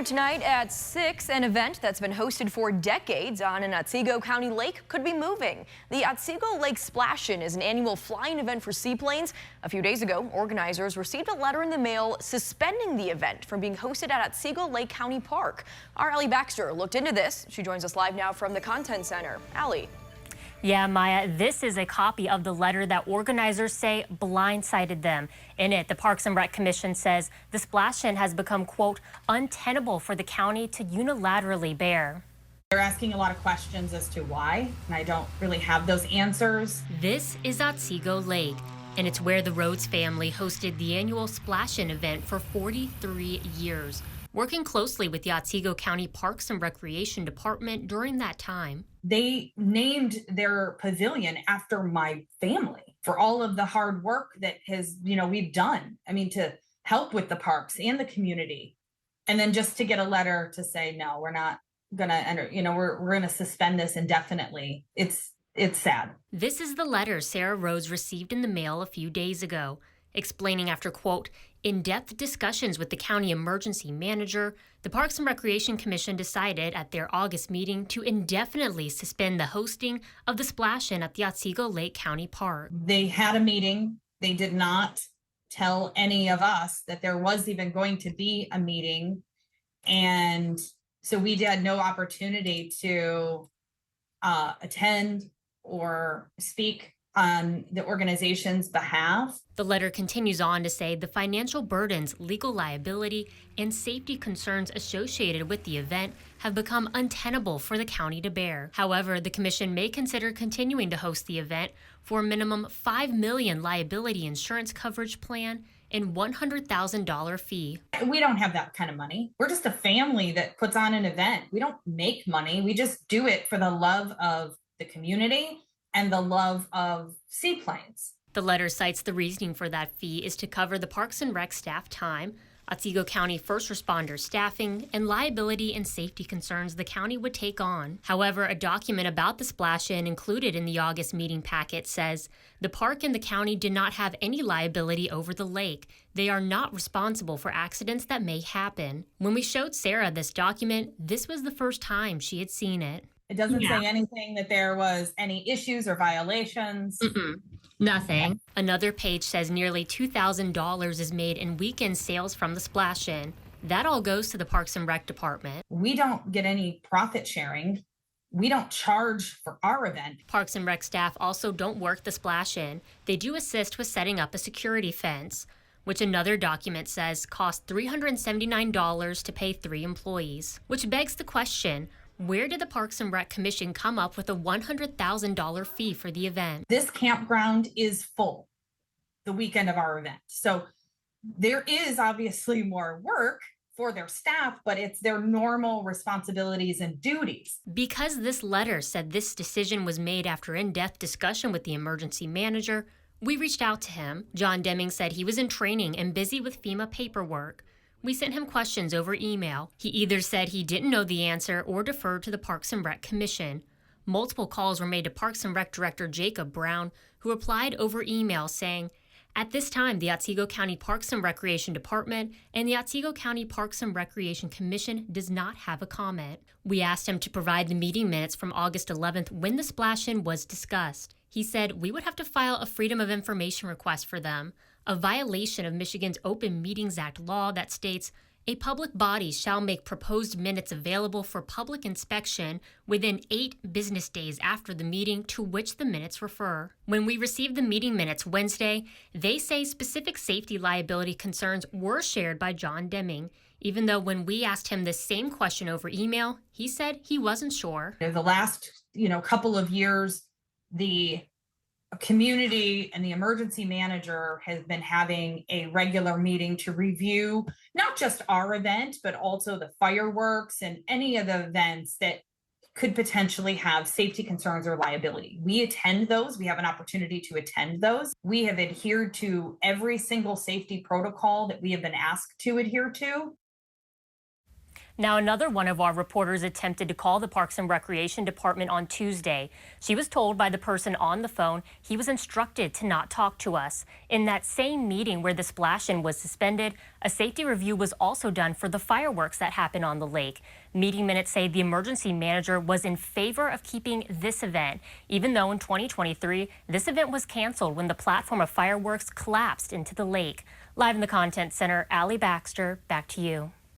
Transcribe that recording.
Later tonight at 6, an event that's been hosted for decades on an Otsego County lake could be moving. The Otsego Lake Splash-Inis is an annual flying event for seaplanes. A few days ago, organizers received a letter in the mail suspending the event from being hosted at Otsego Lake County Park. Our Allie Baxter looked into this. She joins us live now from the Content Center. Allie. Yeah, Maya, this is a copy of the letter that organizers say blindsided them. In it, the Parks and Rec Commission says the splash-in has become, quote, untenable for the county to unilaterally bear. They're asking a lot of questions as to why, and I don't really have those answers. This is Otsego Lake, and it's where the Rhodes family hosted the annual splash-in event for 43 years, working closely with the Otsego County Parks and Recreation Department during that time. They named their pavilion after my family for all of the hard work that we've done. I mean, to help with the parks and the community. And then just to get a letter to say, no, we're not gonna enter, we're gonna suspend this indefinitely. It's sad. This is the letter Sarah Rhodes received in the mail a few days ago, explaining after, quote, in-depth discussions with the county emergency manager, the Parks and Recreation Commission decided at their August meeting to indefinitely suspend the hosting of the splash-in at the Otsego Lake County Park. They had a meeting. They did not tell any of us that there was even going to be a meeting. And so we had no opportunity to attend or speak on the organization's behalf. The letter continues on to say the financial burdens, legal liability, and safety concerns associated with the event have become untenable for the county to bear. However, the commission may consider continuing to host the event for a minimum $5 million liability insurance coverage plan and $100,000 fee. We don't have that kind of money. We're just a family that puts on an event. We don't make money. We just do it for the love of the community and the love of seaplanes. The letter cites the reasoning for that fee is to cover the Parks and Rec staff time, Otsego County first responder staffing, and liability and safety concerns the county would take on. However, a document about the splash-in included in the August meeting packet says the park and the county did not have any liability over the lake. They are not responsible for accidents that may happen. When we showed Sarah this document, this was the first time she had seen it. It doesn't say anything that there was any issues or violations. Nothing. Another page says nearly $2,000 is made in weekend sales from the splash-in. That all goes to the Parks and Rec Department. We don't get any profit sharing. We don't charge for our event. Parks and Rec staff also don't work the splash-in. They do assist with setting up a security fence, which another document says cost $379 to pay 3 employees. Which begs the question, where did the Parks and Rec Commission come up with a $100,000 fee for the event? This campground is full the weekend of our event. So there is obviously more work for their staff, but it's their normal responsibilities and duties. Because this letter said this decision was made after in-depth discussion with the emergency manager, we reached out to him. John Deming said he was in training and busy with FEMA paperwork. We sent him questions over email. He either said he didn't know the answer or deferred to the Parks and Rec Commission. Multiple calls were made to Parks and Rec Director Jacob Brown, who replied over email saying, at this time, the Otsego County Parks and Recreation Department and the Otsego County Parks and Recreation Commission does not have a comment. We asked him to provide the meeting minutes from August 11th when the splash-in was discussed. He said we would have to file a Freedom of Information request for them, a violation of Michigan's Open Meetings Act law that states a public body shall make proposed minutes available for public inspection within 8 business days after the meeting to which the minutes refer. When we received the meeting minutes Wednesday, they say specific safety liability concerns were shared by John Deming, even though when we asked him the same question over email, he said he wasn't sure. The last, couple of years, the community and the emergency manager has been having a regular meeting to review not just our event, but also the fireworks and any of the events that could potentially have safety concerns or liability. We attend those. We have an opportunity to attend those. We have adhered to every single safety protocol that we have been asked to adhere to. Now, another one of our reporters attempted to call the Parks and Recreation Department on Tuesday. She was told by the person on the phone he was instructed to not talk to us. In that same meeting where the splash-in was suspended, a safety review was also done for the fireworks that happened on the lake. Meeting minutes say the emergency manager was in favor of keeping this event, even though in 2023, this event was canceled when the platform of fireworks collapsed into the lake. Live in the Content Center, Allie Baxter, back to you.